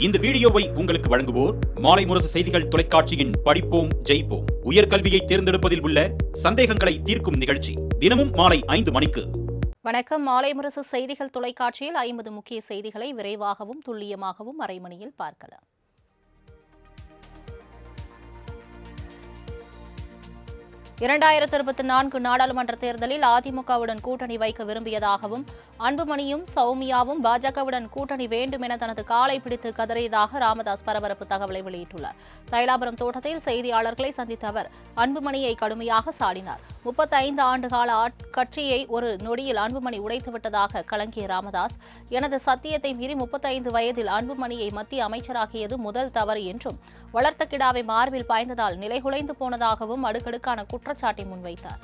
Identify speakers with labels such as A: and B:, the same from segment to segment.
A: இந்த வீடியோவை உங்களுக்கு வழங்குவோர் மாலை முரசு செய்திகள் தொலைக்காட்சியின் படிப்போம் ஜெயிப்போம் உயர்கல்வியை தேர்ந்தெடுப்பதில் உள்ள சந்தேகங்களை தீர்க்கும் நிகழ்ச்சி தினமும் மாலை 5 மணிக்கு.
B: வணக்கம். மாலை முரசு செய்திகள் தொலைக்காட்சியில் 50 முக்கிய செய்திகளை விரைவாகவும் துல்லியமாகவும் அரைமணியில் பார்க்கலாம். இரண்டாயிரத்து 24 நாடாளுமன்ற தேர்தலில் அதிமுகவுடன் கூட்டணி வைக்க விரும்பியதாகவும் அன்புமணியும் சௌமியாவும் பாஜகவுடன் கூட்டணி வேண்டும் என தனது காலை பிடித்து கதறியதாக ராமதாஸ் பரபரப்பு தகவலை வெளியிட்டுள்ளார். தைலாபுரம் தோட்டத்தில் செய்தியாளர்களை சந்தித்த அவர் அன்புமணியை கடுமையாக சாடினார். 35 ஆண்டுகால கட்சியை ஒரு நொடியில் அன்புமணி உடைத்துவிட்டதாக கலங்கிய ராமதாஸ், எனது சத்தியத்தை மீறி 35 வயதில் அன்புமணியை மத்திய அமைச்சராக்கியது முதல் தவறு என்றும், வளர்த்த கிடாவை மார்பில் பாய்ந்ததால் நிலைகுலைந்து போனதாகவும் அடுக்கடுக்கான குற்றச்சாட்டை முன்வைத்தார்.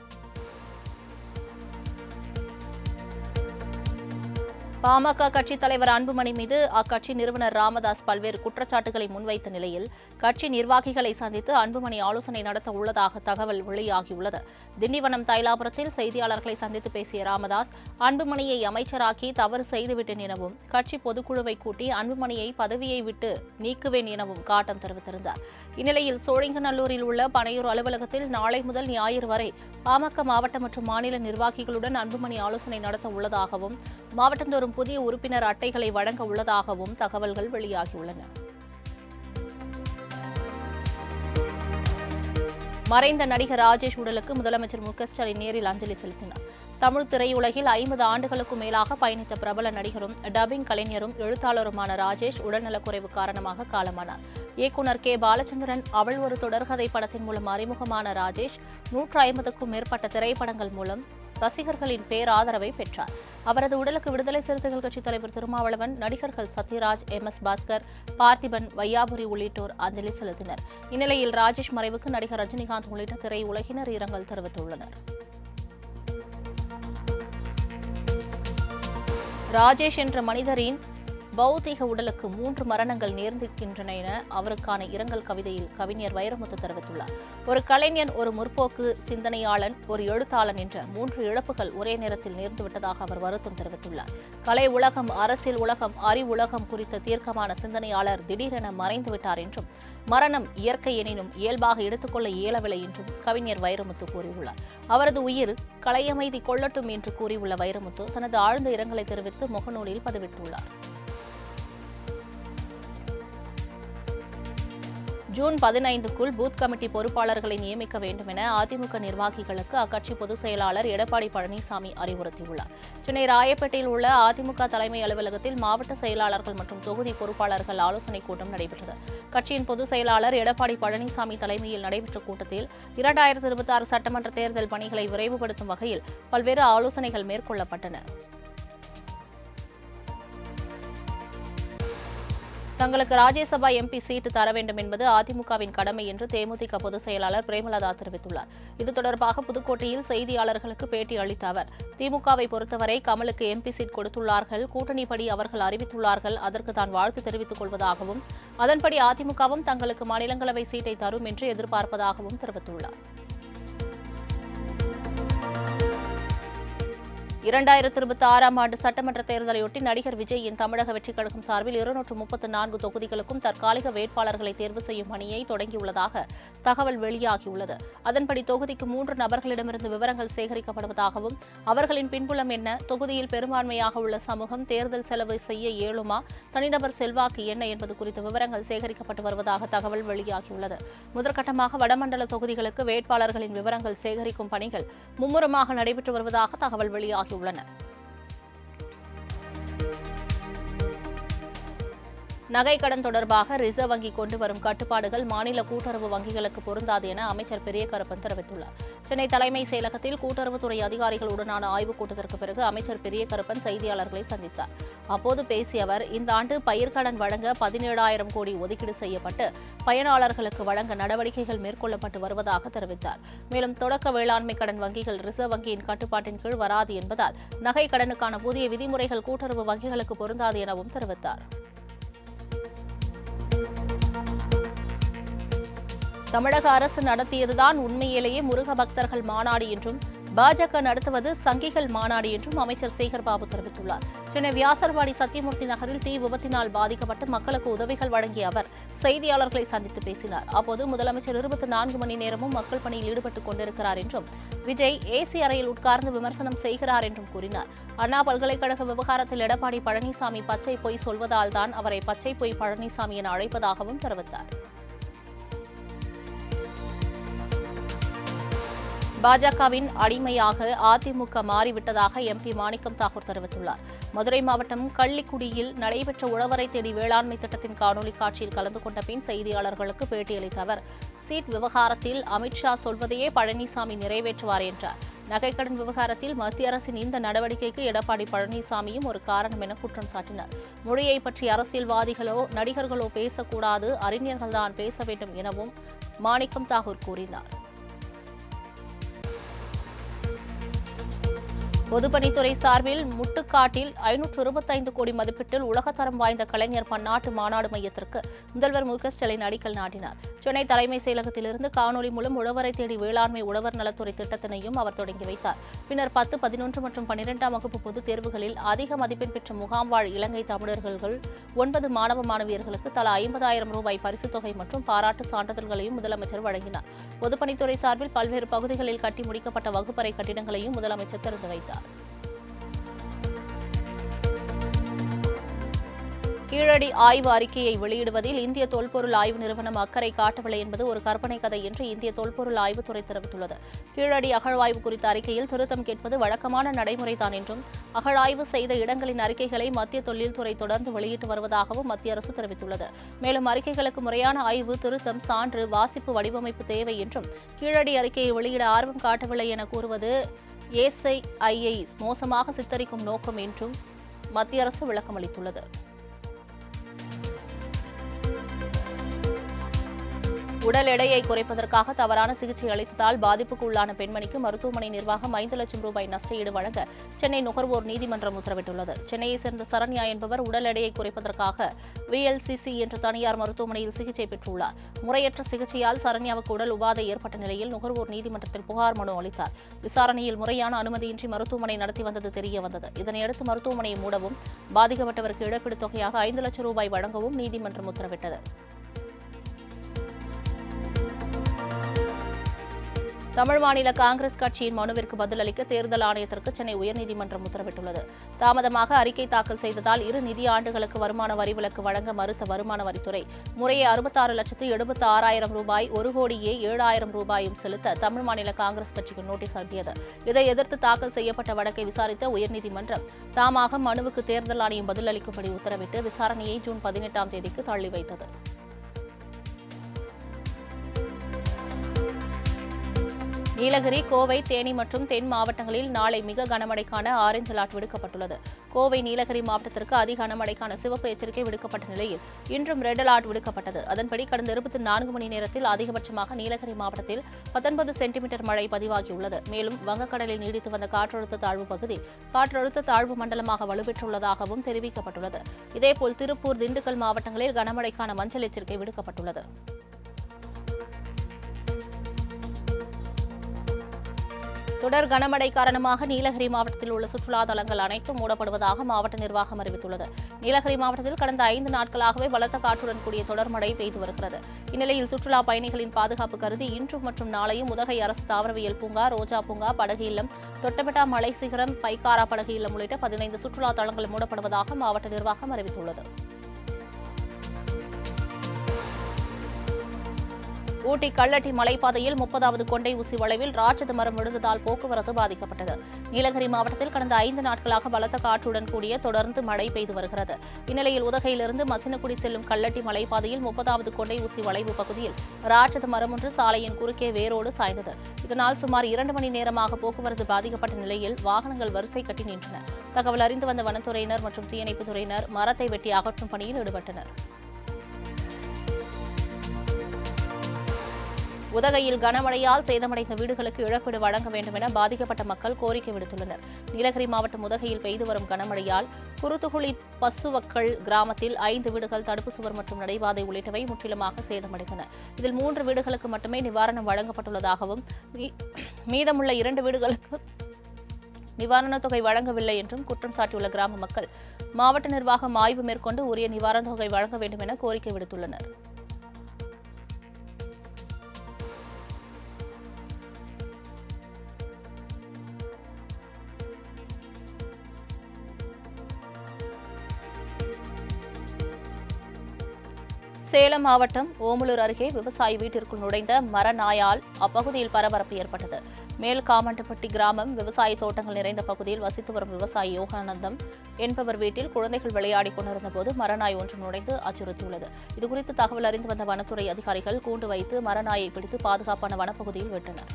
B: பாமக கட்சித் தலைவர் அன்புமணி மீது அக்கட்சி நிறுவனர் ராமதாஸ் பல்வேறு குற்றச்சாட்டுகளை முன்வைத்த நிலையில் கட்சி நிர்வாகிகளை சந்தித்து அன்புமணி ஆலோசனை நடத்த உள்ளதாக தகவல் வெளியாகியுள்ளது. திண்டிவனம் தைலாபுரத்தில் செய்தியாளர்களை சந்தித்து பேசிய ராமதாஸ், அன்புமணியை அமைச்சராக்கி தவறு செய்துவிட்டேன் எனவும், கட்சி பொதுக்குழுவை கூட்டி அன்புமணியை பதவியை விட்டு நீக்குவேன் எனவும் காட்டம் தெரிவித்திருந்தார். இந்நிலையில் சோழிங்கநல்லூரில் உள்ள பனையூர் அலுவலகத்தில் நாளை முதல் ஞாயிறு வரை பாமக மாவட்ட மற்றும் மாநில நிர்வாகிகளுடன் அன்புமணி ஆலோசனை நடத்த உள்ளதாகவும், மாவட்டந்தோறும் புதிய உறுப்பினர் அட்டைகளை வழங்க உள்ளதாகவும் தகவல்கள் வெளியாகியுள்ளன. மறைந்த நடிகர் ராஜேஷ் உடலுக்கு முதலமைச்சர் மு.க.ஸ்டாலின் நேரில் அஞ்சலி செலுத்தினார். தமிழ் திரையுலகில் 50 ஆண்டுகளுக்கும் மேலாக பயணித்த பிரபல நடிகரும் டப்பிங் கலைஞரும் எழுத்தாளருமான ராஜேஷ் உடல்நலக்குறைவு காரணமாக காலமானார். இயக்குநர் கே. பாலச்சந்திரன் அவள் ஒரு தொடர்கதை படத்தின் மூலம் அறிமுகமான ராஜேஷ் 150க்கும் மேற்பட்ட திரைப்படங்கள் மூலம் ரசிகர்களின் பேராதரவை பெற்றார். அவரது உடலுக்கு விடுதலை சிறுத்தைகள் கட்சித் தலைவர் திருமாவளவன், நடிகர்கள் சத்யராஜ், MS பாஸ்கர், பார்த்திபன், வையாபுரி உள்ளிட்டோர் அஞ்சலி செலுத்தினர். இந்நிலையில் ராஜேஷ் மறைவுக்கு நடிகர் ரஜினிகாந்த் உள்ளிட்ட திரையுலகினர் இரங்கல் தெரிவித்துள்ளனர். ராஜேஷ் என்ற மனிதரின் பௌதீக உடலுக்கு 3 மரணங்கள் நேர்ந்திருக்கின்றன என அவருக்கான இரங்கல் கவிதையில் கவிஞர் வைரமுத்து தெரிவித்துள்ளார். ஒரு கலைஞன், ஒரு முற்போக்கு சிந்தனையாளன், ஒரு எழுத்தாளன் என்ற 3 இழப்புகள் ஒரே நேரத்தில் நேர்ந்துவிட்டதாக அவர் வருத்தம் தெரிவித்துள்ளார். கலை உலகம், அரசியல் உலகம், அறிவுலகம் குறித்த தீர்க்கமான சிந்தனையாளர் திடீரென மறைந்துவிட்டார் என்றும், மரணம் இயற்கை எனினும் இயல்பாக எடுத்துக்கொள்ள இயலவில்லை என்றும் கவிஞர் வைரமுத்து கூறியுள்ளார். அவரது உயிர் கலையமைதி கொள்ளட்டும் என்று கூறியுள்ள வைரமுத்து தனது ஆழ்ந்த இரங்கலை தெரிவித்து முகநூலில் பதிவிட்டுள்ளார். ஜூன் 15க்குள் பூத் கமிட்டி பொறுப்பாளர்களை நியமிக்க வேண்டும் என அதிமுக நிர்வாகிகளுக்கு அக்கட்சி பொதுச் செயலாளர் எடப்பாடி பழனிசாமி அறிவுறுத்தியுள்ளார். சென்னை ராயப்பேட்டையில் உள்ள அதிமுக தலைமை அலுவலகத்தில் மாவட்ட செயலாளர்கள் மற்றும் தொகுதி பொறுப்பாளர்கள் ஆலோசனைக் கூட்டம் நடைபெற்றது. கட்சியின் பொதுச் செயலாளர் எடப்பாடி பழனிசாமி தலைமையில் நடைபெற்ற கூட்டத்தில் 2026 சட்டமன்ற தேர்தல் பணிகளை விரைவுபடுத்தும் வகையில் பல்வேறு ஆலோசனைகள் மேற்கொள்ளப்பட்டன. தங்களுக்கு ராஜ்யசபா MP சீட்டு தர வேண்டும் என்பது அதிமுகவின் கடமை என்று தேமுதிக பொதுச் செயலாளர் பிரேமலதா தெரிவித்துள்ளார். இது தொடர்பாக புதுக்கோட்டையில் செய்தியாளர்களுக்கு பேட்டி அளித்த அவர், திமுகவை பொறுத்தவரை கமலுக்கு MP சீட் கொடுத்துள்ளார்கள், கூட்டணிப்படி அவர்கள் அறிவித்துள்ளார்கள், அதற்கு தான் வாழ்த்து தெரிவித்துக் கொள்வதாகவும், அதன்படி அதிமுகவும் தங்களுக்கு மாநிலங்களவை சீட்டை தரும் என்று எதிர்பார்ப்பதாகவும் தெரிவித்துள்ளார். 2026 ஆண்டு சட்டமன்ற தேர்தலையொட்டி நடிகர் விஜயின் தமிழக வெற்றிக் கழகம் சார்பில் 234 தொகுதிகளுக்கும் தற்காலிக வேட்பாளர்களை தேர்வு செய்யும் பணியை தொடங்கியுள்ளதாக தகவல் வெளியாகியுள்ளது. அதன்படி தொகுதிக்கு 3 நபர்களிடமிருந்து விவரங்கள் சேகரிக்கப்படுவதாகவும், அவர்களின் பின்புலம் என்ன, தொகுதியில் பெரும்பான்மையாக உள்ள சமூகம் தேர்தல் செலவு செய்ய இயலுமா, தனிநபர் செல்வாக்கு என்ன என்பது குறித்த விவரங்கள் சேகரிக்கப்பட்டு வருவதாக தகவல் வெளியாகியுள்ளது. முதற்கட்டமாக வடமண்டல தொகுதிகளுக்கு வேட்பாளர்களின் விவரங்கள் சேகரிக்கும் பணிகள் மும்முரமாக நடைபெற்று வருவதாக தகவல் வெளியாகியுள்ளது. நகை கடன் தொடர்பாக ரிசர்வ் வங்கி கொண்டு வரும் கட்டுப்பாடுகள் மாநில கூட்டுறவு வங்கிகளுக்கு பொருந்தாது என அமைச்சர் பெரியகருப்பன் தெரிவித்துள்ளார். சென்னை தலைமைச் செயலகத்தில் கூட்டுறவுத்துறை அதிகாரிகளுடனான ஆய்வுக் கூட்டத்திற்கு பிறகு அமைச்சர் பெரியகருப்பன் செய்தியாளர்களை சந்தித்தார். அப்போது பேசிய அவர், இந்த ஆண்டு பயிர்க்கடன் வழங்க 17,000 கோடி ஒதுக்கீடு செய்யப்பட்டு பயனாளர்களுக்கு வழங்க நடவடிக்கைகள் மேற்கொள்ளப்பட்டு வருவதாக தெரிவித்தார். மேலும் தொடக்க வேளாண்மை கடன் வங்கிகள் ரிசர்வ் வங்கியின் கட்டுப்பாட்டின் கீழ் வராது என்பதால் நகை கடனுக்கான புதிய விதிமுறைகள் கூட்டுறவு வங்கிகளுக்கு பொருந்தாது எனவும் தெரிவித்தார். தமிழக அரசு நடத்தியதுதான் உண்மையிலேயே முருக பக்தர்கள் மாநாடு என்றும், பாஜக நடத்துவது சங்கிகள் மாநாடு என்றும் அமைச்சர் சேகர் பாபு தெரிவித்துள்ளார். சென்னை வியாசர்பாடி சத்தியமூர்த்தி நகரில் தீ விபத்தினால் பாதிக்கப்பட்டு மக்களுக்கு உதவிகள் வழங்கிய அவர் செய்தியாளர்களை சந்தித்து பேசினார். அப்போது முதலமைச்சர் 24 மணி நேரமும் மக்கள் பணியில் ஈடுபட்டுக் கொண்டிருக்கிறார் என்றும் விஜய் ஏசி அறையில் உட்கார்ந்து விமர்சனம் செய்கிறார் என்றும் கூறினார். அண்ணா பல்கலைக்கழக விவகாரத்தில் எடப்பாடி பழனிசாமி பச்சை பொய் சொல்வதால் தான் அவரை பச்சை பொய் பழனிசாமி என அழைப்பதாகவும் தெரிவித்தார். பாஜகவின் அடிமையாக அதிமுக மாறிவிட்டதாக எம்பி மாணிக்கம் தாக்கூர் தெரிவித்துள்ளார். மதுரை மாவட்டம் கள்ளிக்குடியில் நடைபெற்ற உழவரை தேடி வேளாண்மை திட்டத்தின் காணொலி காட்சியில் கலந்து கொண்ட பின் செய்தியாளர்களுக்கு பேட்டியளித்த அவர் சீட் விவகாரத்தில் அமித்ஷா சொல்வதையே பழனிசாமி நிறைவேற்றுவார் என்றார். நகைக்கடன் விவகாரத்தில் மத்திய அரசின் இந்த நடவடிக்கைக்கு எடப்பாடி பழனிசாமியும் ஒரு காரணம் என குற்றம் சாட்டினார். மொழியை பற்றி அரசியல்வாதிகளோ நடிகர்களோ பேசக்கூடாது, அறிஞர்கள்தான் பேச வேண்டும் எனவும் மாணிக்கம் தாக்கூர் கூறினார். பொதுப்பணித்துறை சார்பில் முட்டுக்காட்டில் 525 கோடி மதிப்பீட்டில் உலகத்தரம் வாய்ந்த கலைஞர் பன்னாட்டு மாநாடு மையத்திற்கு முதல்வர் மு.க. ஸ்டாலின் அடிக்கல் நாட்டினார். சென்னை தலைமைச் செயலகத்திலிருந்து காணொலி மூலம் உழவரை தேடி வேளாண்மை உழவர் நலத்துறை திட்டத்தினையும் அவர் தொடங்கி வைத்தார். பின்னர் 10, 11 மற்றும் 12ஆம் வகுப்பு பொதுத் தேர்வுகளில் அதிக மதிப்பெண் பெற்ற முகாம் வாழ் இலங்கை தமிழர்கள் 9 மாணவ மாணவியர்களுக்கு தலா 50,000 ரூபாய் பரிசுத் தொகை மற்றும் பாராட்டு சான்றிதழ்களையும் முதலமைச்சர் வழங்கினார். பொதுப்பணித்துறை சார்பில் பல்வேறு பகுதிகளில் கட்டி முடிக்கப்பட்ட வகுப்பறை கட்டிடங்களையும் முதலமைச்சர் திறந்து வைத்தார். கீழடி ஆய்வு அறிக்கையை வெளியிடுவதில் இந்திய தொல்பொருள் ஆய்வு நிறுவனம் அக்கறை காட்டவில்லை என்பது ஒரு கற்பனை கதை என்று இந்திய தொல்பொருள் ஆய்வுத்துறை தெரிவித்துள்ளது. கீழடி அகழ்வாய்வு குறித்த அறிக்கையில் திருத்தம் கேட்பது வழக்கமான நடைமுறைதான் என்றும் அகழாய்வு செய்த இடங்களின் அறிக்கைகளை மத்திய தொல்லியல்துறை தொடர்ந்து வெளியிட்டு வருவதாகவும் மத்திய அரசு தெரிவித்துள்ளது. மேலும் அறிக்கைகளுக்கு முறையான ஆய்வு, திருத்தம், சான்று, வாசிப்பு, வடிவமைப்பு தேவை என்றும் கீழடி அறிக்கையை வெளியிட ஆர்வம் காட்டவில்லை என கூறுவது ஏசிஐயை மோசமாக சித்தரிக்கும் நோக்கம் என்றும் மத்திய அரசு விளக்கமளித்துள்ளது. உடல் எடையை குறைப்பதற்காக தவறான சிகிச்சை அளித்ததால் பாதிப்புக்கு உள்ளான பெண்மணிக்கு மருத்துவமனை நிர்வாகம் 5 லட்சம் ரூபாய் நஷ்டஈடு வழங்க சென்னை நுகர்வோர் நீதிமன்றம் உத்தரவிட்டுள்ளது. சென்னையைச் சேர்ந்த சரண்யா என்பவர் உடல் எடையை குறைப்பதற்காக VLCC என்ற தனியார் மருத்துவமனையில் சிகிச்சை பெற்றுள்ளார். முறையற்ற சிகிச்சையால் சரண்யாவுக்கு உடல் உபாதை ஏற்பட்ட நிலையில் நுகர்வோர் நீதிமன்றத்தில் புகார் மனு அளித்தார். விசாரணையில் முறையான அனுமதியின்றி மருத்துவமனை நடத்தி வந்தது தெரியவந்தது. இதனையடுத்து மருத்துவமனையை மூடவும் பாதிக்கப்பட்டவருக்கு இழப்பீடு தொகையாக 5 லட்சம் ரூபாய் வழங்கவும் நீதிமன்றம் உத்தரவிட்டது. தமிழ் மாநில காங்கிரஸ் கட்சியின் மனுவிற்கு பதிலளிக்க தேர்தல் ஆணையத்திற்கு சென்னை உயர்நீதிமன்றம் உத்தரவிட்டுள்ளது. தாமதமாக அறிக்கை தாக்கல் செய்ததால் 2 நிதி ஆண்டுகளுக்கு வருமான வரி விலக்கு வழங்க மறுத்த வருமான வரித்துறை முறையே 66,76,000 ரூபாய், 1,07,000 ரூபாயும் செலுத்த தமிழ் மாநில காங்கிரஸ் கட்சிக்கு நோட்டீஸ் அனுப்பியது. இதை எதிர்த்து தாக்கல் செய்யப்பட்ட வழக்கை விசாரித்த உயர்நீதிமன்றம் தாமாக மனுவுக்கு தேர்தல் ஆணையம் பதிலளிக்கும்படி உத்தரவிட்டு விசாரணையை ஜூன் 18ஆம் தேதிக்கு தள்ளி வைத்தது. நீலகிரி, கோவை, தேனி மற்றும் தென் மாவட்டங்களில் நாளை மிக கனமழைக்கான ஆரஞ்ச் அலர்ட் விடுக்கப்பட்டுள்ளது. கோவை, நீலகிரி மாவட்டத்திற்கு அதி கனமழைக்கான சிவப்பு எச்சரிக்கை விடுக்கப்பட்ட நிலையில் இன்றும் ரெட் அலர்ட் விடுக்கப்பட்டது. அதன்படி கடந்த 24 மணி நேரத்தில் அதிகபட்சமாக நீலகிரி மாவட்டத்தில் 19 சென்டிமீட்டர் மழை பதிவாகியுள்ளது. மேலும் வங்கக்கடலில் நீடித்து வந்த காற்றழுத்த தாழ்வு பகுதி காற்றழுத்த தாழ்வு மண்டலமாக வலுப்பெற்றுள்ளதாகவும் தெரிவிக்கப்பட்டுள்ளது. இதேபோல் திருப்பூர், திண்டுக்கல் மாவட்டங்களில் கனமழைக்கான மஞ்சள் எச்சரிக்கை விடுக்கப்பட்டுள்ளது. தொடர் கனமழை காரணமாக நீலகிரி மாவட்டத்தில் உள்ள சுற்றுலா தலங்கள் அனைத்தும் மூடப்படுவதாக மாவட்ட நிர்வாகம் அறிவித்துள்ளது. நீலகிரி மாவட்டத்தில் கடந்த 5 நாட்களாகவே பலத்த காற்றுடன் கூடிய தொடர் மழை பெய்து வருகிறது. இந்நிலையில் சுற்றுலா பயணிகளின் பாதுகாப்பு கருதி இன்றும் மற்றும் நாளையும் உதகை அரசு தாவரவியல் பூங்கா, ரோஜா பூங்கா, படகு இல்லம், தொட்டபெட்டா மலை சிகரம், பைக்காரா படகு இல்லம் உள்ளிட்ட 15 சுற்றுலா தலங்கள் மூடப்படுவதாக மாவட்ட நிர்வாகம் அறிவித்துள்ளது. ஊட்டி கல்லட்டி மலைப்பாதையில் 30வது கொண்டை ஊசி வளைவில் ராட்சத மரம் விழுந்ததால் போக்குவரத்து பாதிக்கப்பட்டது. நீலகிரி மாவட்டத்தில் கடந்த 5 நாட்களாக பலத்த காற்றுடன் கூடிய தொடர்ந்து மழை பெய்து வருகிறது. இந்நிலையில் உதகையிலிருந்து மசினகுடி செல்லும் கல்லட்டி மலைப்பாதையில் 30வது கொண்டை ஊசி வளைவு பகுதியில் ராட்சத மரம் ஒன்று சாலையின் குறுக்கே வேரோடு சாய்ந்தது. இதனால் சுமார் 2 மணி நேரமாக போக்குவரத்து பாதிக்கப்பட்ட நிலையில் வாகனங்கள் வரிசை கட்டி நின்றன. தகவல் அறிந்து வந்த வனத்துறையினர் மற்றும் தீயணைப்புத் துறையினர் மரத்தை வெட்டி அகற்றும் பணியில் ஈடுபட்டனர். உதகையில் கனமழையால் சேதமடைந்த வீடுகளுக்கு இழப்பீடு வழங்க வேண்டும் என பாதிக்கப்பட்ட மக்கள் கோரிக்கை விடுத்துள்ளனர். நீலகிரி மாவட்டம் உதகையில் பெய்து வரும் கனமழையால் குருத்துகுளி பசுவக்கள் கிராமத்தில் 5 வீடுகள், தடுப்பு சுவர் மற்றும் நடைபாதை உள்ளிட்டவை முற்றிலுமாக சேதமடைந்தன. இதில் 3 வீடுகளுக்கு மட்டுமே நிவாரணம் வழங்கப்பட்டுள்ளதாகவும் மீதமுள்ள 2 வீடுகளுக்கு நிவாரணத் தொகை வழங்கவில்லை என்றும் குற்றம் சாட்டியுள்ள கிராம மக்கள் மாவட்ட நிர்வாகம் ஆய்வு மேற்கொண்டு உரிய நிவாரணத் தொகை வழங்க வேண்டும் என கோரிக்கை விடுத்துள்ளனர். சேலம் மாவட்டம் ஓமலூர் அருகே விவசாயி வீட்டிற்குள் நுழைந்த மரநாயால் அப்பகுதியில் பரபரப்பு ஏற்பட்டது. மேல்காமண்டப்பட்டி கிராமம் விவசாய தோட்டங்கள் நிறைந்த பகுதியில் வசித்து வரும் விவசாயி யோகானந்தம் என்பவர் வீட்டில் குழந்தைகள் விளையாடிக் கொண்டிருந்த போது மரநாய் ஒன்று நுழைந்து அச்சுறுத்தியுள்ளது. இதுகுறித்து தகவல் அறிந்து வந்த வனத்துறை அதிகாரிகள் கூண்டு வைத்து மரநாயை பிடித்து பாதுகாப்பான வனப்பகுதியில் விட்டனர்.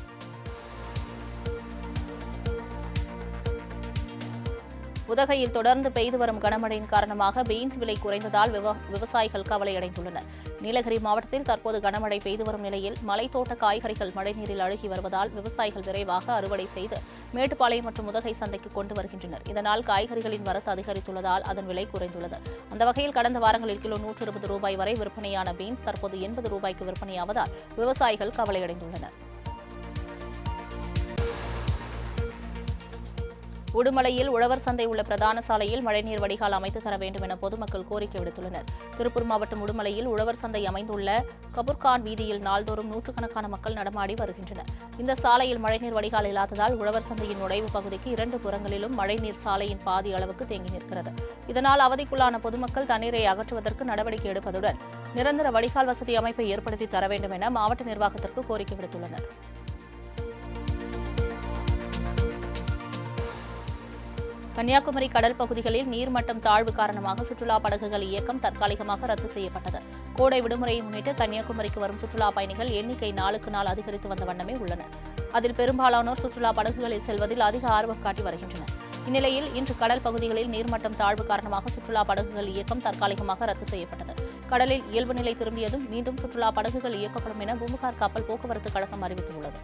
B: உதகையில் தொடர்ந்து பெய்து வரும் கனமழையின் காரணமாக பீன்ஸ் விலை குறைந்ததால் விவசாயிகள் கவலையடைந்துள்ளனர். நீலகிரி மாவட்டத்தில் தற்போது கனமழை பெய்து வரும் நிலையில் மலைத்தோட்ட காய்கறிகள் மழைநீரில் அழுகி வருவதால் விவசாயிகள் விரைவாக அறுவடை செய்து மேட்டுப்பாளையம் மற்றும் உதகை சந்தைக்கு கொண்டு வருகின்றனர். இதனால் காய்கறிகளின் வரத்து அதிகரித்துள்ளதால் அதன் விலை குறைந்துள்ளது. அந்த வகையில் கடந்த வாரங்களில் கிலோ 120 ரூபாய் வரை விற்பனையான பீன்ஸ் தற்போது 80 ரூபாய்க்கு விற்பனையாவதால் விவசாயிகள் கவலையடைந்துள்ளனர். உடுமலையில் உழவர் சந்தை உள்ள பிரதான சாலையில் மழைநீர் வடிகால் அமைத்து தர வேண்டும் என பொதுமக்கள் கோரிக்கை விடுத்துள்ளனர். திருப்பூர் மாவட்டம் உடுமலையில் உழவர் சந்தை அமைந்துள்ள கபூர்கான் வீதியில் நாள்தோறும் நூற்றுக்கணக்கான மக்கள் நடமாடி வருகின்றனர். இந்த சாலையில் மழைநீர் வடிகால் இல்லாததால் உழவர் சந்தையின் நுழைவு பகுதிக்கு 2 புறங்களிலும் மழைநீர் சாலையின் பாதி அளவுக்கு தேங்கி நிற்கிறது. இதனால் அவதிக்குள்ளான பொதுமக்கள் தண்ணீரை அகற்றுவதற்கு நடவடிக்கை எடுப்பதுடன் நிரந்தர வடிகால் வசதி அமைப்பை ஏற்படுத்தி தர வேண்டும் என மாவட்ட நிர்வாகத்திற்கு கோரிக்கை விடுத்துள்ளனர். கன்னியாகுமரி கடல் பகுதிகளில் நீர்மட்டம் தாழ்வு காரணமாக சுற்றுலா படகுகள் இயக்கம் தற்காலிகமாக ரத்து செய்யப்பட்டது. கோடை விடுமுறையை முன்னிட்டு கன்னியாகுமரிக்கு வரும் சுற்றுலா பயணிகள் எண்ணிக்கை நாளுக்கு நாள் அதிகரித்து வந்த வண்ணமே உள்ளனர். அதில் பெரும்பாலானோர் சுற்றுலா படகுகளில் செல்வதில் அதிக ஆர்வம் காட்டி வருகின்றனர். இந்நிலையில் இன்று கடல் பகுதிகளில் நீர்மட்டம் தாழ்வு காரணமாக சுற்றுலா படகுகள் இயக்கம் தற்காலிகமாக ரத்து செய்யப்பட்டது. கடலில் இயல்பு நிலை திரும்பியதும் மீண்டும் சுற்றுலா படகுகள் இயக்கப்படும் என பூம்புகார் கப்பல் போக்குவரத்து கழகம் அறிவித்துள்ளது.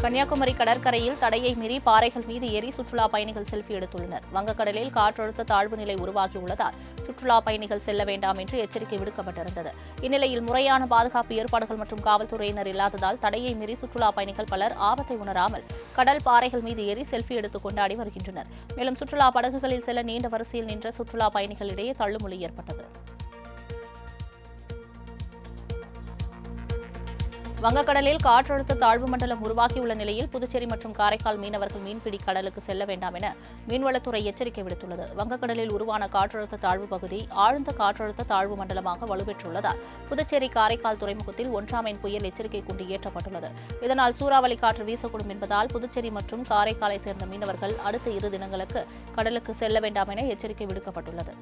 B: கன்னியாகுமரி கடற்கரையில் தடையை மீறி பாறைகள் மீது ஏறி சுற்றுலா பயணிகள் செல்ஃபி எடுத்துள்ளனர். வங்கக்கடலில் காற்றழுத்த தாழ்வு நிலை உருவாகியுள்ளதால் சுற்றுலா பயணிகள் செல்ல வேண்டாம் என்று எச்சரிக்கை விடுக்கப்பட்டிருந்தது. இந்நிலையில் முறையான பாதுகாப்பு ஏற்பாடுகள் மற்றும் காவல்துறையினர் இல்லாததால் தடையை மீறி சுற்றுலா பயணிகள் பலர் ஆபத்தை உணராமல் கடல் பாறைகள் மீது ஏறி செல்ஃபி எடுத்து கொண்டாடி வருகின்றனர். மேலும் சுற்றுலா படகுகளில் செல்ல நீண்ட வரிசையில் நின்ற சுற்றுலா பயணிகளிடையே தள்ளுமுள்ளி ஏற்பட்டது. வங்கக்கடலில் காற்றழுத்த தாழ்வு மண்டலம் உருவாகியுள்ள நிலையில் புதுச்சேரி மற்றும் காரைக்கால் மீனவர்கள் மீன்பிடி கடலுக்கு செல்ல வேண்டாம் என மீன்வளத்துறை எச்சரிக்கை விடுத்துள்ளது. வங்கக்கடலில் உருவான காற்றழுத்த தாழ்வு பகுதி ஆழ்ந்த காற்றழுத்த தாழ்வு மண்டலமாக வலுப்பெற்றுள்ளதால் புதுச்சேரி காரைக்கால் துறைமுகத்தில் 1ஆம் எண் புயல் எச்சரிக்கை கூண்டு ஏற்றப்பட்டுள்ளது. இதனால் சூறாவளி காற்று வீசக்கூடும் என்பதால் புதுச்சேரி மற்றும் காரைக்காலை சேர்ந்த மீனவர்கள் அடுத்த 2 தினங்களுக்கு கடலுக்கு செல்ல வேண்டாம் என எச்சரிக்கை விடுக்கப்பட்டுள்ளது.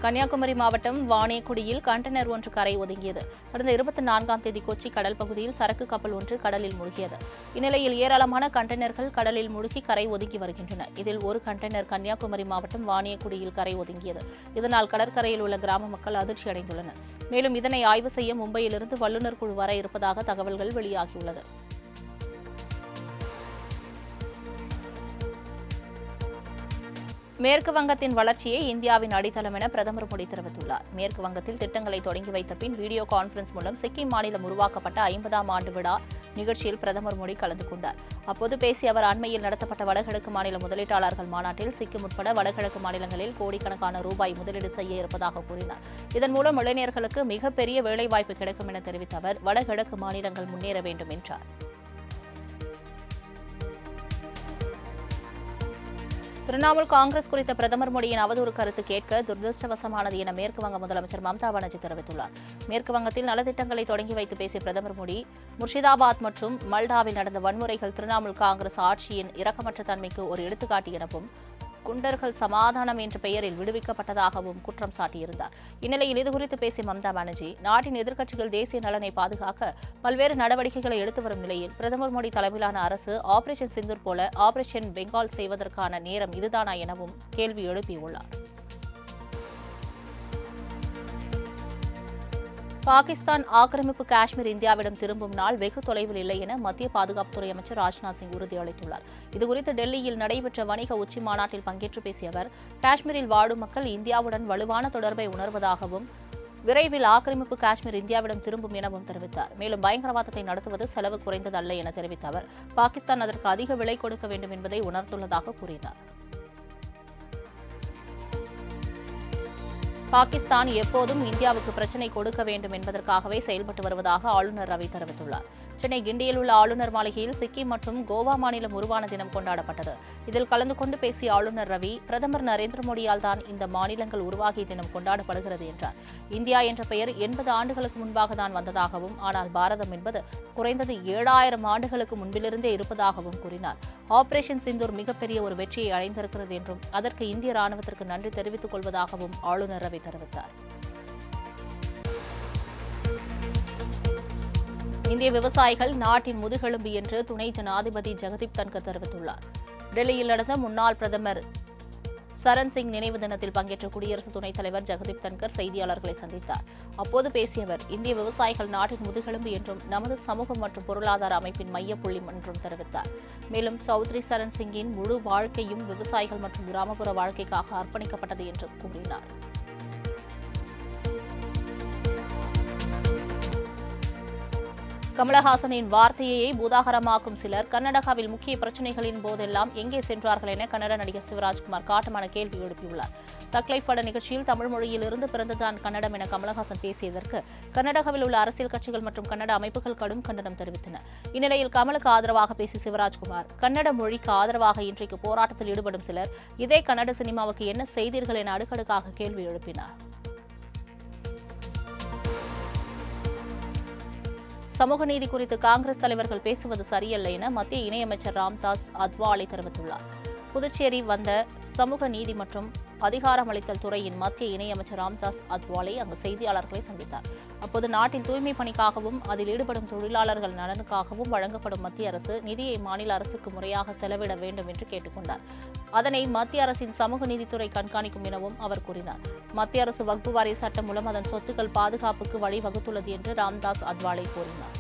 B: கன்னியாகுமரி மாவட்டம் வாணியக்குடியில் கண்டெய்னர் ஒன்று கரை ஒதுங்கியது. கடந்த 24ஆம் தேதி கொச்சி கடல் பகுதியில் சரக்கு கப்பல் ஒன்று கடலில் மூழ்கியது. இந்நிலையில் ஏராளமான கண்டெய்னர்கள் கடலில் மூழ்கி கரை ஒதுங்கி வருகின்றன. இதில் ஒரு கண்டெய்னர் கன்னியாகுமரி மாவட்டம் வாணியக்குடியில் கரை ஒதுங்கியது. இதனால் கடற்கரையில் உள்ள கிராம மக்கள் அதிர்ச்சி அடைந்துள்ளனர். மேலும் இதனை ஆய்வு செய்ய மும்பையிலிருந்து வல்லுநர் குழு வர இருப்பதாக தகவல்கள் வெளியாகியுள்ளது. மேற்கு வங்கத்தின் வளர்ச்சியே இந்தியாவின் அடித்தளம் என பிரதமர் மோடி தெரிவித்துள்ளார். மேற்கு வங்கத்தில் திட்டங்களை தொடங்கி வைத்த பின் வீடியோ கான்பரன்ஸ் மூலம் சிக்கிம் மாநிலம் உருவாக்கப்பட்ட 50ஆம் ஆண்டு விழா நிகழ்ச்சியில் பிரதமர் மோடி கலந்து கொண்டார். அப்போது பேசிய அவர் அண்மையில் நடத்தப்பட்ட வடகிழக்கு மாநில முதலீட்டாளர்கள் மாநாட்டில் சிக்கிம் உட்பட வடகிழக்கு மாநிலங்களில் கோடிக்கணக்கான ரூபாய் முதலீடு செய்ய இருப்பதாக கூறினார். இதன் மூலம் இளைஞர்களுக்கு மிகப்பெரிய வேலைவாய்ப்பு கிடைக்கும் என தெரிவித்த அவர் வடகிழக்கு மாநிலங்கள் முன்னேற வேண்டும் என்றார். திரிணாமுல் காங்கிரஸ் குறித்த பிரதமர் மோடியின் அவதூறு கருத்து கேட்க துரதிருஷ்டவசமானது என மேற்குவங்க முதலமைச்சர் மம்தா பானர்ஜி தெரிவித்துள்ளார். மேற்குவங்கத்தில் நலத்திட்டங்களை தொடங்கி வைத்து பேசிய பிரதமர் மோடி முர்ஷிதாபாத் மற்றும் மல்டாவில் நடந்த வன்முறைகள் திரிணாமுல் காங்கிரஸ் ஆட்சியின் இரக்கமற்ற தன்மைக்கு ஒரு எடுத்துக்காட்டு எனவும் குண்டர்கள் சமாதானம் என்ற பெயரில் விடுவிக்கப்பட்டதாகவும் குற்றம் சாட்டியிருந்தார். இந்நிலையில் இதுகுறித்து பேசிய மம்தா பானர்ஜி, நாட்டின் எதிர்க்கட்சிகள் தேசிய நலனை பாதுகாக்க பல்வேறு நடவடிக்கைகளை எடுத்து வரும் நிலையில் பிரதமர் மோடி தலைமையிலான அரசு ஆபரேஷன் சிந்தூர் போல ஆபரேஷன் பெங்கால் செய்வதற்கான நேரம் இதுதானா எனவும் கேள்வி எழுப்பியுள்ளார். பாகிஸ்தான் ஆக்கிரமிப்பு காஷ்மீர் இந்தியாவிடம் திரும்பும் நாள் வெகு தொலைவில் இல்லை என மத்திய பாதுகாப்புத்துறை அமைச்சர் ராஜ்நாத் சிங் உறுதியளித்துள்ளார். இதுகுறித்து டெல்லியில் நடைபெற்ற வணிக உச்சி மாநாட்டில் பங்கேற்று பேசிய அவர், காஷ்மீரில் வாழும் மக்கள் இந்தியாவுடன் வலுவான தொடர்பை உணர்வதாகவும் விரைவில் ஆக்கிரமிப்பு காஷ்மீர் இந்தியாவிடம் திரும்பும் எனவும் தெரிவித்தார். மேலும் பயங்கரவாதத்தை நடத்துவது செலவு குறைந்ததல்ல என தெரிவித்த அவர், பாகிஸ்தான் அதற்கு அதிக விலை கொடுக்க வேண்டும் என்பதை உணர்ந்துள்ளதாக கூறினார். பாகிஸ்தான் எப்போதும் இந்தியாவுக்கு பிரச்சினை கொடுக்க வேண்டும் என்பதற்காகவே செயல்பட்டு வருவதாக ஆளுநர் ரவி தெரிவித்துள்ளார். சென்னை கிண்டியில் உள்ள ஆளுநர் மாளிகையில் சிக்கிம் மற்றும் கோவா மாநிலம் உருவான தினம் கொண்டாடப்பட்டது. இதில் கலந்து கொண்டு பேசிய ஆளுநர் ரவி, பிரதமர் நரேந்திர மோடியால் தான் இந்த மாநிலங்கள் உருவாகிய தினம் கொண்டாடப்படுகிறது என்றார். இந்தியா என்ற பெயர் 80 ஆண்டுகளுக்கு முன்பாக தான் வந்ததாகவும், ஆனால் பாரதம் என்பது குறைந்தது 7000 ஆண்டுகளுக்கு முன்பிலிருந்தே இருப்பதாகவும் கூறினார். ஆபரேஷன் சிந்தூர் மிகப்பெரிய ஒரு வெற்றியை அடைந்திருக்கிறது என்றும், அதற்கு இந்திய ராணுவத்திற்கு நன்றி தெரிவித்துக் கொள்வதாகவும் ஆளுநர் ரவி தெரிவித்தார். இந்திய விவசாயிகள் நாட்டின் முதுகெலும்பு என்று துணை ஜனாதிபதி ஜெகதீப் தன்கர் தெரிவித்துள்ளார். டெல்லியில் நடந்த முன்னாள் பிரதமர் சரண் சிங் நினைவு தினத்தில் பங்கேற்ற குடியரசு துணைத் தலைவர் ஜெகதீப் தன்கர் செய்தியாளர்களை சந்தித்தார். அப்போது பேசிய அவர், இந்திய விவசாயிகள் நாட்டின் முதுகெலும்பு என்றும் நமது சமூகம் மற்றும் பொருளாதார அமைப்பின் மையப்புள்ளி என்றும் தெரிவித்தார். மேலும் சௌத்ரி சரண் சிங்கின் முழு வாழ்க்கையும் விவசாயிகள் மற்றும் கிராமப்புற வாழ்க்கைக்காக அர்ப்பணிக்கப்பட்டது என்றும் கூறினார். கமலஹாசனின் வார்த்தையை பூதாகரமாக்கும் சிலர் கர்நாடகாவில் முக்கிய பிரச்சினைகளின் போதெல்லாம் எங்கே சென்றார்கள் என கன்னட நடிகர் சிவராஜ்குமார் காட்டமான கேள்வி எழுப்பியுள்ளார். தக்லைஃப் பட நிகழ்ச்சியில் தமிழ் மொழியிலிருந்து பிறந்ததான் கன்னடம் என கமலஹாசன் பேசியதற்கு கர்நாடகாவில் உள்ள அரசியல் கட்சிகள் மற்றும் கன்னட அமைப்புகள் கடும் கண்டனம் தெரிவித்தன. இந்நிலையில் கமலுக்கு ஆதரவாக பேசிய சிவராஜ்குமார், கன்னட மொழிக்கு ஆதரவாக இன்றைக்கு போராட்டத்தில் ஈடுபடும் சிலர் இதே கன்னட சினிமாவுக்கு என்ன செய்தீர்கள் என அடுக்கடுக்காக கேள்வி எழுப்பினார். சமூக நீதி குறித்து காங்கிரஸ் தலைவர்கள் பேசுவது சரியல்ல என மத்திய இணையமைச்சர் ராம்தாஸ் அத்வாலே தெரிவித்துள்ளார். புதுச்சேரி வந்த சமூக நீதி மற்றும் அதிகாரமளித்தல் துறையின் மத்திய இணையமைச்சர் ராம்தாஸ் அத்வாலே அங்கு செய்தியாளர்களை சந்தித்தார். அப்போது நாட்டில் தூய்மை பணிக்காகவும் அதில் ஈடுபடும் தொழிலாளர்கள் நலனுக்காகவும் வழங்கப்படும் மத்திய அரசு நிதியை மாநில அரசுக்கு முறையாக செலவிட வேண்டும் என்று கேட்டுக் கொண்டார். அதனை மத்திய அரசின் சமூக நீதித்துறை கண்காணிக்கும் எனவும் அவர் கூறினார். மத்திய அரசு வக்பு வாரிய சட்டம் மூலம் அதன் சொத்துக்கள் பாதுகாப்புக்கு வழிவகுத்துள்ளது என்று ராம்தாஸ் அத்வாலே கூறினார்.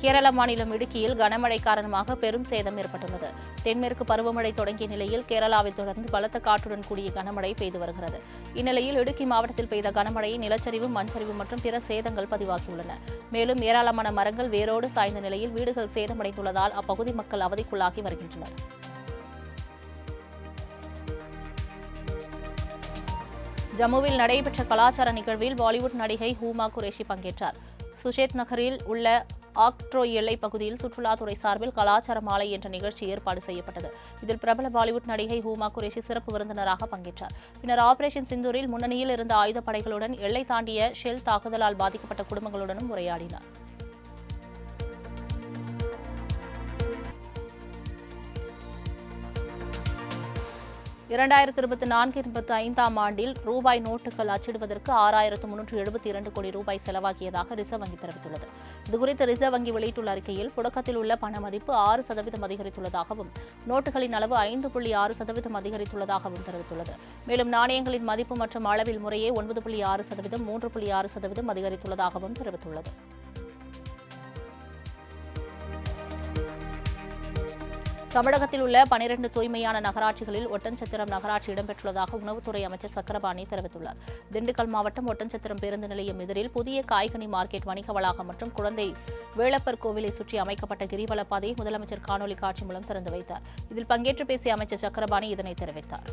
B: கேரள மாநிலம் இடுக்கியில் கனமழை காரணமாக பெரும் சேதம் ஏற்பட்டுள்ளது. தென்மேற்கு பருவமழை தொடங்கிய நிலையில் கேரளாவில் தொடர்ந்து பலத்த காற்றுடன் கூடிய கனமழை பெய்து வருகிறது. இந்நிலையில் இடுக்கி மாவட்டத்தில் பெய்த கனமழையை நிலச்சரிவு, மண்சரிவு மற்றும் பிற சேதங்கள் பதிவாகியுள்ளன. மேலும் ஏராளமான மரங்கள் வேரோடு சாய்ந்த நிலையில் வீடுகள் சேதமடைந்துள்ளதால் அப்பகுதி மக்கள் அவதிக்குள்ளாகி வருகின்றனர். ஜம்முவில் நடைபெற்ற கலாச்சார நிகழ்வில் பாலிவுட் நடிகை ஹூமா குரேஷி பங்கேற்றார். சுஷேத் நகரில் உள்ள ஆக்ட்ரோய் எல்லைப் பகுதியில் சுற்றுலாத்துறை சார்பில் கலாச்சார மாலை என்ற நிகழ்ச்சி ஏற்பாடு செய்யப்பட்டது. இதில் பிரபல பாலிவுட் நடிகை ஹூமா குரேஷி சிறப்பு விருந்தினராக பங்கேற்றார். பின்னர் ஆபரேஷன் சிந்தூரில் முன்னணியில் இருந்த ஆயுதப்படைகளுடன் எல்லை தாண்டிய ஷெல் தாக்குதலால் பாதிக்கப்பட்ட குடும்பங்களுடனும் உரையாடினார். (2024-25) ஆண்டில் ரூபாய் நோட்டுகள் அச்சிடுவதற்கு 6,372 கோடி ரூபாய் செலவாகியதாக ரிசர்வ் வங்கி தெரிவித்துள்ளது. இதுகுறித்து ரிசர்வ் வங்கி வெளியிட்டுள்ள அறிக்கையில், புழக்கத்தில் உள்ள பண மதிப்பு 6% அதிகரித்துள்ளதாகவும் நோட்டுகளின் அளவு 5.6% அதிகரித்துள்ளதாகவும் தெரிவித்துள்ளது. மேலும் நாணயங்களின் மதிப்பு மற்றும் அளவில் முறையே 9.6%, 3.6% அதிகரித்துள்ளதாகவும் தெரிவித்துள்ளது. தமிழகத்தில் உள்ள 12 தூய்மையான நகராட்சிகளில் ஒட்டன்சத்திரம் நகராட்சி இடம்பெற்றுள்ளதாக உணவுத்துறை அமைச்சர் சக்கரபாணி தெரிவித்துள்ளார். திண்டுக்கல் மாவட்டம் ஒட்டன்சத்திரம் பேருந்து நிலையம் எதிரில் புதிய காய்கனி மார்க்கெட், வணிக வளாகம் மற்றும் குழந்தை வேளப்பர் கோவிலை சுற்றி அமைக்கப்பட்ட கிரிவல பாதையை முதலமைச்சர் காணொலி காட்சி மூலம் திறந்து வைத்தார். இதில் பங்கேற்று பேசிய அமைச்சர் சக்கரபாணி இதனை தெரிவித்தார்.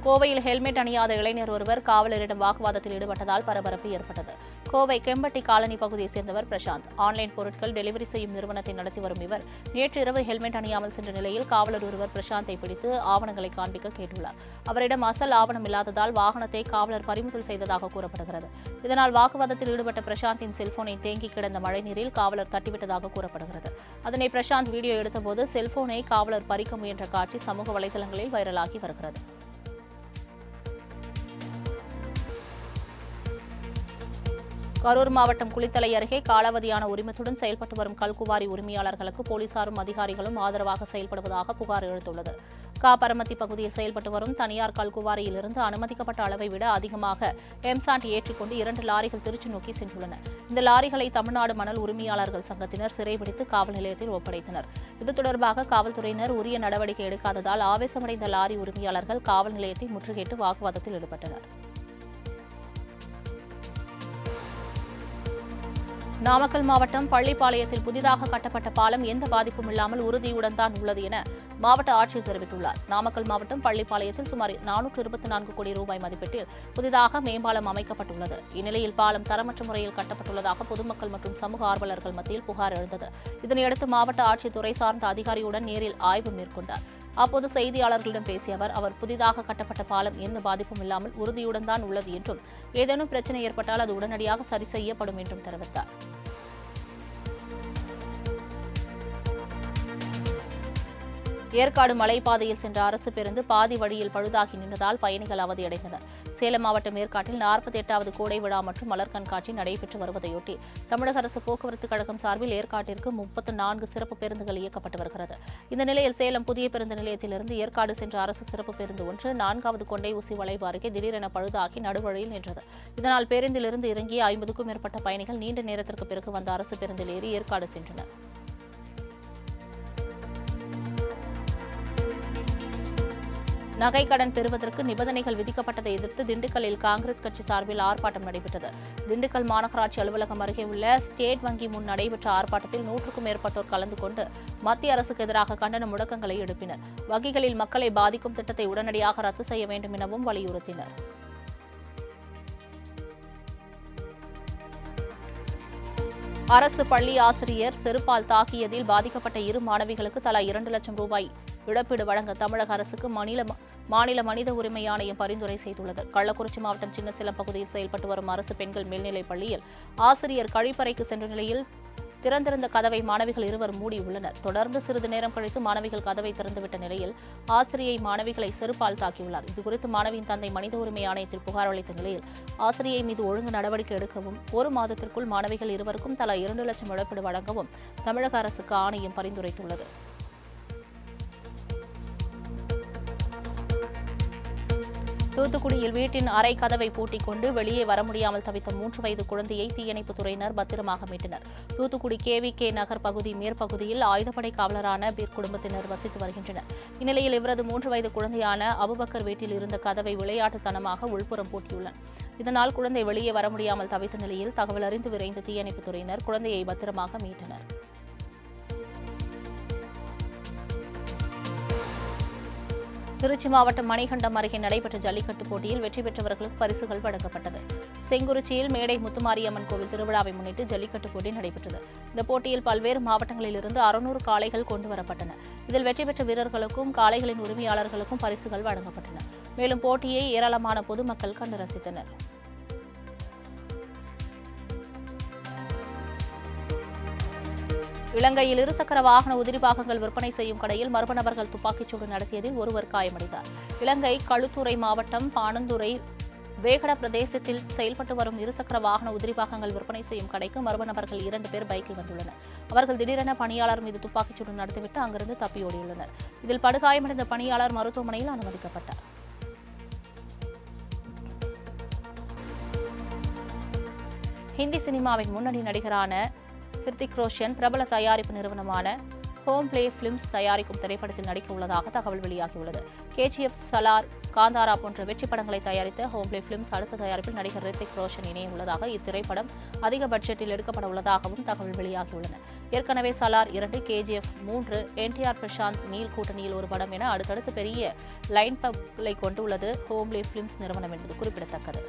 B: கோவையில் ஹெல்மெட் அணியாத இளைஞர் ஒருவர் காவலரிடம் வாக்குவாதத்தில் ஈடுபட்டதால் பரபரப்பு ஏற்பட்டது. கோவை கெம்பட்டி காலனி பகுதியைச் சேர்ந்தவர் பிரசாந்த். ஆன்லைன் பொருட்கள் டெலிவரி செய்யும் நிறுவனத்தை நடத்தி வரும் இவர் நேற்று இரவு ஹெல்மெட் அணியாமல் சென்ற நிலையில் காவலர் ஒருவர் பிரசாந்தை பிடித்து ஆவணங்களை காண்பிக்க கேட்டுள்ளார். அவரிடம் அசல் ஆவணம் இல்லாததால் வாகனத்தை காவலர் பறிமுதல் செய்ததாக கூறப்படுகிறது. இதனால் வாக்குவாதத்தில் ஈடுபட்ட பிரசாந்தின் செல்போனை தேங்கி கிடந்த மழைநீரில் காவலர் தட்டிவிட்டதாக கூறப்படுகிறது. அதனை பிரசாந்த் வீடியோ எடுத்தபோது செல்போனை காவலர் பறிக்க முயன்ற காட்சி சமூக வலைதளங்களில் வைரலாகி வருகிறது. கரூர் மாவட்டம் குளித்தலை அருகே காலாவதியான உரிமத்துடன் செயல்பட்டு வரும் கல்குவாரி உரிமையாளர்களுக்கு போலீசாரும் அதிகாரிகளும் ஆதரவாக செயல்படுவதாக புகார் எழுந்துள்ளது. காப்பரமத்தி பகுதியில் செயல்பட்டு வரும் தனியார் கல்குவாரியிலிருந்து அனுமதிக்கப்பட்ட அளவை விட அதிகமாக எம்சாண்ட் ஏற்றிக்கொண்டு 2 லாரிகள் திருச்சி நோக்கி சென்றுள்ளன. இந்த லாரிகளை தமிழ்நாடு மணல் உரிமையாளர்கள் சங்கத்தினர் சிறைபிடித்து காவல் நிலையத்தில் ஒப்படைத்தனர். இது தொடர்பாக காவல்துறையினர் உரிய நடவடிக்கை எடுக்காததால் ஆவேசமடைந்த லாரி உரிமையாளர்கள் காவல் நிலையத்தை முற்றுகையிட்டு வாக்குவாதத்தில் ஈடுபட்டனர். நாமக்கல் மாவட்டம் பள்ளிப்பாளையத்தில் புதிதாக கட்டப்பட்ட பாலம் எந்த பாதிப்பும் இல்லாமல் உறுதியுடன் தான் உள்ளது என மாவட்ட ஆட்சியர் தெரிவித்துள்ளார். நாமக்கல் மாவட்டம் பள்ளிப்பாளையத்தில் சுமார் 424 கோடி ரூபாய் மதிப்பீட்டில் புதிதாக மேம்பாலம் அமைக்கப்பட்டுள்ளது. இந்நிலையில் பாலம் தரமற்ற முறையில் கட்டப்பட்டுள்ளதாக பொதுமக்கள் மற்றும் சமூக ஆர்வலர்கள் மத்தியில் புகார் எழுந்தது. இதனையடுத்து மாவட்ட ஆட்சியர் துறை சார்ந்த அதிகாரியுடன் நேரில் ஆய்வு மேற்கொண்டார். அப்போது செய்தியாளர்களிடம் பேசிய அவர் புதிதாக கட்டப்பட்ட பாலம் எந்த பாதிப்பும் இல்லாமல் உறுதியுடன் தான் உள்ளது என்றும் ஏதேனும் பிரச்சனை ஏற்பட்டால் அது உடனடியாக சரி செய்யப்படும் என்றும் தெரிவித்தார். ஏற்காடு மலைப்பாதையில் சென்ற அரசு பேருந்து பாதி வழியில் பழுதாகி நின்றதால் பயணிகள் அவதியடைந்தனர். சேலம் மாவட்டம் ஏற்காட்டில் 48வது கோடை விழா மற்றும் மலர் கண்காட்சி நடைபெற்று வருவதையொட்டி தமிழக அரசு போக்குவரத்து கழகம் சார்பில் ஏற்காட்டிற்கு 34 சிறப்பு பேருந்துகள் இயக்கப்பட்டு வருகிறது. இந்த நிலையில் சேலம் புதிய பேருந்து நிலையத்திலிருந்து ஏற்காடு சென்ற அரசு சிறப்பு பேருந்து ஒன்று 4வது கொண்டை ஊசி வளைவு அருகே திடீரென பழுதாகி நடுவழியில் நின்றது. இதனால் பேருந்திலிருந்து இறங்கிய 50க்கும் மேற்பட்ட பயணிகள் நீண்ட நேரத்திற்கு பிறகு வந்த அரசு பேருந்தில் ஏறி ஏற்காடு சென்றனர். நகை கடன் பெறுவதற்கு நிபந்தனைகள் விதிக்கப்பட்டதை எதிர்த்து திண்டுக்கல்லில் காங்கிரஸ் கட்சி சார்பில் ஆர்ப்பாட்டம் நடைபெற்றது. திண்டுக்கல் மாநகராட்சி அலுவலகம் அருகே உள்ள ஸ்டேட் வங்கி முன் நடைபெற்ற ஆர்ப்பாட்டத்தில் 100க்கும் மேற்பட்டோர் கலந்து கொண்டு மத்திய அரசுக்கு எதிராக கண்டன முழக்கங்களை எழுப்பினர். வங்கிகளில் மக்களை பாதிக்கும் திட்டத்தை உடனடியாக ரத்து செய்ய வேண்டும் எனவும் வலியுறுத்தினர். அரசு பள்ளி ஆசிரியர் செருப்பால் தாக்கியதில் பாதிக்கப்பட்ட 2 மாணவிகளுக்கு தலா 2 லட்சம் ரூபாய் இழப்பீடு வழங்க தமிழக அரசுக்கு மாநில மனித உரிமை ஆணையம் பரிந்துரை செய்துள்ளது. கள்ளக்குறிச்சி மாவட்டம் சின்னசேலம் பகுதியில் செயல்பட்டு வரும் அரசு பெண்கள் மேல்நிலைப் பள்ளியில் ஆசிரியர் கழிப்பறைக்கு சென்ற நிலையில் திறந்திருந்த கதவை மாணவிகள் 2 மூடியுள்ளனர். தொடர்ந்து சிறிது நேரம் கழித்து மாணவிகள் கதவை திறந்துவிட்ட நிலையில் ஆசிரியை மாணவிகளை செருப்பால் தாக்கியுள்ளார். இதுகுறித்து மாணவியின் தந்தை மனித உரிமை ஆணையத்தில் புகார் அளித்த நிலையில் ஆசிரியை மீது ஒழுங்கு நடவடிக்கை எடுக்கவும் 1 மாதத்திற்குள் மாணவிகள் 2 தலா 2 லட்சம் இழப்பீடு வழங்கவும் தமிழக அரசுக்கு ஆணையம் பரிந்துரைத்துள்ளது. தூத்துக்குடியில் வீட்டின் அறை கதவை பூட்டிக் கொண்டு வெளியே வர முடியாமல் தவித்த 3 வயது குழந்தையை தீயணைப்புத் துறையினர் பத்திரமாக மீட்டனர். தூத்துக்குடி KVK நகர் பகுதி மேற்பகுதியில் ஆயுதப்படை காவலரான பீர் குடும்பத்தினர் வசித்து வருகின்றனர். இந்நிலையில் இவரது 3 வயது குழந்தையான அபுபக்கர் வீட்டில் இருந்த கதவை விளையாட்டுத்தனமாக உள்புறம் பூட்டியுள்ளனர். இதனால் குழந்தை வெளியே வர முடியாமல் தவித்த நிலையில் தகவல் அறிந்து விரைந்த தீயணைப்புத் துறையினர் குழந்தையை பத்திரமாக மீட்டனர். திருச்சி மாவட்டம் மணிகண்டம் அருகே நடைபெற்ற ஜல்லிக்கட்டு போட்டியில் வெற்றி பெற்றவர்களுக்கு பரிசுகள் வழங்கப்பட்டது. செங்குறிச்சியில் மேடை முத்துமாரியம்மன் கோவில் திருவிழாவை முன்னிட்டு ஜல்லிக்கட்டு போட்டி நடைபெற்றது. இந்த போட்டியில் பல்வேறு மாவட்டங்களிலிருந்து 600 காளைகள் கொண்டு வரப்பட்டன. இதில் வெற்றி பெற்ற வீரர்களுக்கும் காளைகளின் உரிமையாளர்களுக்கும் பரிசுகள் வழங்கப்பட்டன. மேலும் போட்டியை ஏராளமான பொதுமக்கள் கண்டு ரசித்தனர். இலங்கையில் 2 சக்கர வாகன உதிரி பாகங்கள் விற்பனை செய்யும் கடையில் மர்ம நபர்கள் துப்பாக்கிச்சூடு நடத்தியதில் ஒருவர் காயமடைந்தார். இலங்கை களுத்துறை மாவட்டம் பாணந்துறை வேகட பிரதேசத்தில் செயல்பட்டு வரும் 2 சக்கர வாகன உதிரி பாகங்கள் விற்பனை செய்யும் கடைக்கு மர்ம நபர்கள் 2 பேர் பைக்கில் வந்துள்ளனர். அவர்கள் திடீரென பணியாளர் மீது துப்பாக்கிச்சூடு நடத்திவிட்டு அங்கிருந்து தப்பியோடியுள்ளனர். இதில் படுகாயமடைந்த பணியாளர் மருத்துவமனையில் அனுமதிக்கப்பட்டார். ஹிந்தி சினிமாவின் முன்னணி நடிகரான ஹிருத்திக் ரோஷன் பிரபல தயாரிப்பு நிறுவனமான ஹோம் பிளே பிலிம்ஸ் தயாரிக்கும் திரைப்படத்தில் நடிக்க உள்ளதாக தகவல் வெளியாகியுள்ளது. KGF, சலார், காந்தாரா போன்ற வெற்றி படங்களை தயாரித்த ஹோம் பிளே பிலிம்ஸ் அடுத்த தயாரிப்பில் நடிகர் ரித்திக் ரோஷன் இணைய உள்ளதாக, இத்திரைப்படம் அதிக பட்ஜெட்டில் எடுக்கப்பட உள்ளதாகவும் தகவல் வெளியாகியுள்ளன. ஏற்கனவே Salaar 2, KGF 3, NTR Prashanth Neil கூட்டணியில் ஒரு படம் என அடுத்தடுத்து பெரிய லைன் பப்களை கொண்டுள்ளது ஹோம் பிளே பிலிம்ஸ் நிறுவனம் என்பது குறிப்பிடத்தக்கது.